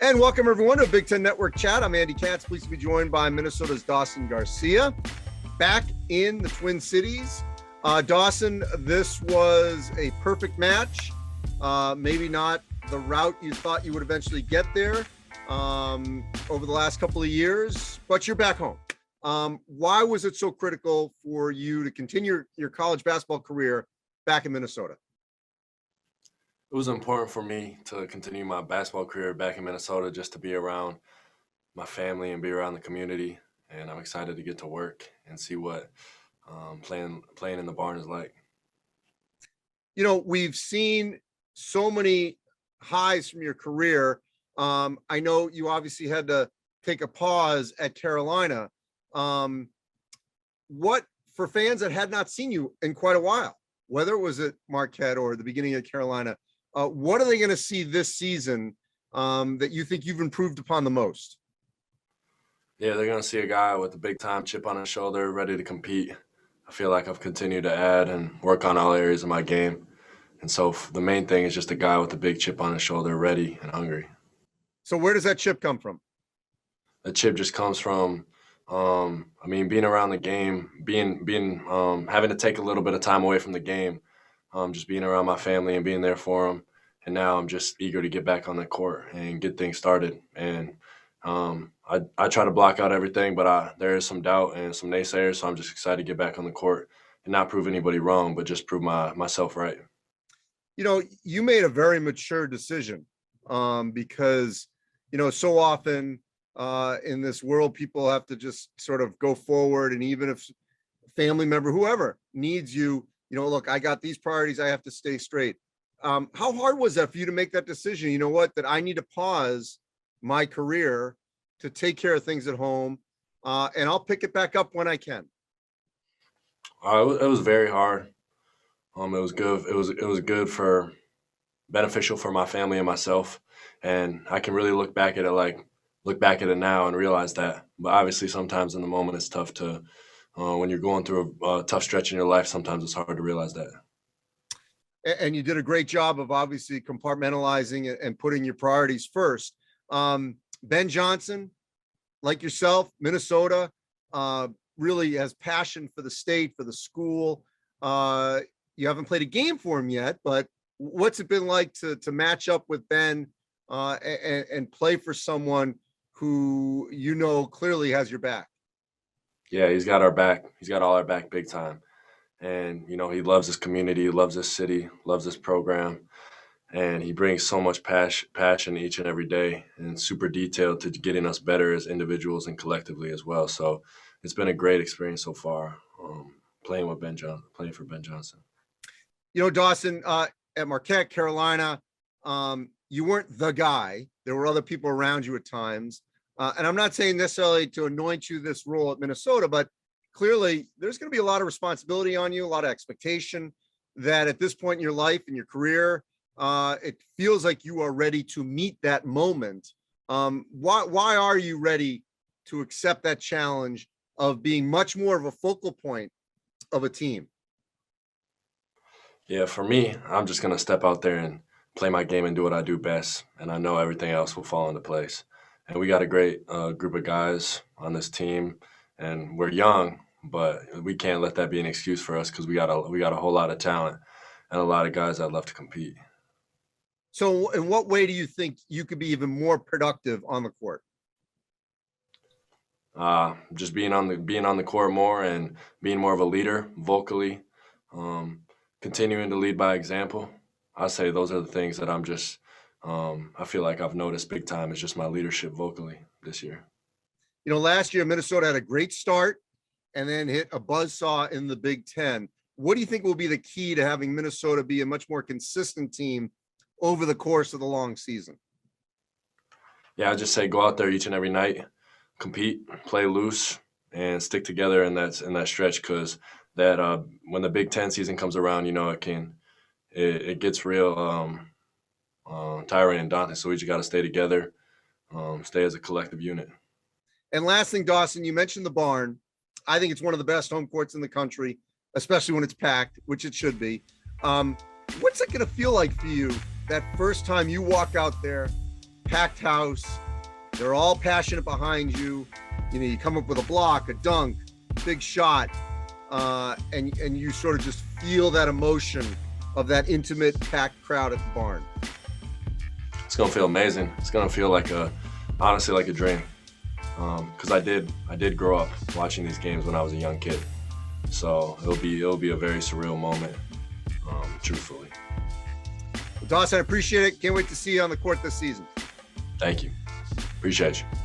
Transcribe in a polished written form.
And welcome everyone to a Big Ten Network chat. I'm Andy Katz, pleased to be joined by Minnesota's Dawson Garcia, back in the Twin Cities. Dawson, this was a perfect match. Maybe not the route you thought you would eventually get there over the last couple of years, but you're back home. Why was it so critical for you to continue your college basketball career back in Minnesota? It was important for me to continue my basketball career back in Minnesota, just to be around my family and be around the community. And I'm excited to get to work and see what playing in the barn is like. You know, we've seen so many highs from your career. I know you obviously had to take a pause at Carolina. What, for fans that had not seen you in quite a while, whether it was at Marquette or the beginning of Carolina, what are they going to see this season that you think you've improved upon the most? Yeah, they're going to see a guy with a big-time chip on his shoulder, ready to compete. I feel like I've continued to add and work on all areas of my game. And so the main thing is just a guy with a big chip on his shoulder, ready and hungry. So where does that chip come from? The chip just comes from, being around the game, having to take a little bit of time away from the game, just being around my family and being there for them. And now I'm just eager to get back on the court and get things started. And I try to block out everything, but there is some doubt and some naysayers. So I'm just excited to get back on the court and not prove anybody wrong, but just prove myself right. You know, you made a very mature decision because, you know, so often in this world, people have to just sort of go forward. And even if family member, whoever needs you, you know, look, I got these priorities, I have to stay straight. How hard was that for you to make that decision? You know what, that I need to pause my career to take care of things at home, and I'll pick it back up when I can. It was very hard. It was good. It was beneficial for my family and myself. And I can really look back at it now and realize that. But obviously sometimes in the moment it's tough to, when you're going through a tough stretch in your life, sometimes it's hard to realize that. And you did a great job of obviously compartmentalizing and putting your priorities first. Ben Johnson, like yourself, Minnesota, really has passion for the state, for the school. You haven't played a game for him yet, but what's it been like to match up with Ben and play for someone who, you know, clearly has your back? Yeah, he's got our back. He's got all our back big time. And, you know, he loves this community, loves this city, loves this program. And he brings so much passion each and every day, and super detailed to getting us better as individuals and collectively as well. So it's been a great experience so far, playing for Ben Johnson. You know, Dawson, at Marquette, Carolina, you weren't the guy. There were other people around you at times. And I'm not saying necessarily to anoint you this role at Minnesota, but clearly there's going to be a lot of responsibility on you, a lot of expectation that at this point in your life and your career, it feels like you are ready to meet that moment. Why are you ready to accept that challenge of being much more of a focal point of a team? Yeah, for me, I'm just going to step out there and play my game and do what I do best. And I know everything else will fall into place. And we got a great group of guys on this team, and we're young, but we can't let that be an excuse for us, because we got a whole lot of talent and a lot of guys that love to compete. So in what way do you think you could be even more productive on the court? Just being on the court more and being more of a leader vocally, continuing to lead by example. I say those are the things that I'm just, I feel like I've noticed big time. It's just my leadership vocally this year. You know, last year, Minnesota had a great start and then hit a buzzsaw in the Big Ten. What do you think will be the key to having Minnesota be a much more consistent team over the course of the long season? Yeah, I just say go out there each and every night, compete, play loose, and stick together in that stretch, because that when the Big Ten season comes around, you know, it gets real tiring and daunting. So we just got to stay together, stay as a collective unit. And last thing, Dawson, you mentioned the barn. I think it's one of the best home courts in the country, especially when it's packed, which it should be. What's it going to feel like for you that first time you walk out there packed house. They're all passionate behind you. You know, you come up with a block, a dunk, big shot, and you sort of just feel that emotion of that intimate, packed crowd at the barn. It's gonna feel amazing. It's gonna feel like honestly, like a dream. Because I did grow up watching these games when I was a young kid. So it'll be a very surreal moment, truthfully. Dawson, I appreciate it. Can't wait to see you on the court this season. Thank you. Appreciate you.